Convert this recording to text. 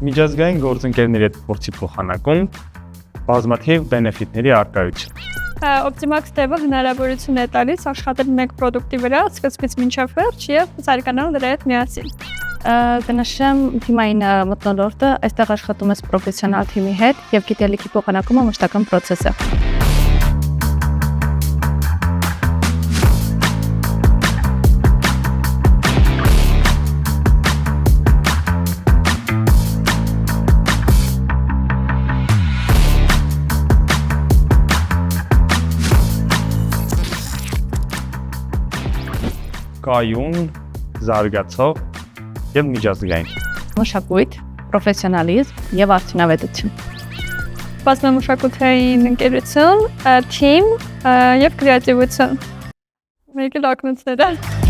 Միջազգային գործընկերների հետ փորձի փոխանակում, բազմաթիվ բենեֆիտների առկայություն։ Optimax Dev-ը հնարավորություն է տալիս աշխատել մեկ պրոդուկտի վրա, սկզբից մինչև վերջ եւ զարգանալ դրա հետ միասին։ Կնշեմ թիմային մթնոլորտը, այստեղ աշխատում ես պրոֆեսիոնալ թիմի հետ եւ գիտելիքի փոխանակումը մշտական process է։ Կայուն, զարգացող եւ միջազգային։ Մշակույթ, պրոֆեսիոնալիզմ եւ արդյունավետություն։ Բազմամշակութային ընկերություն, թիմ եւ կրեատիվություն։ Մեկը լակնոցներ է։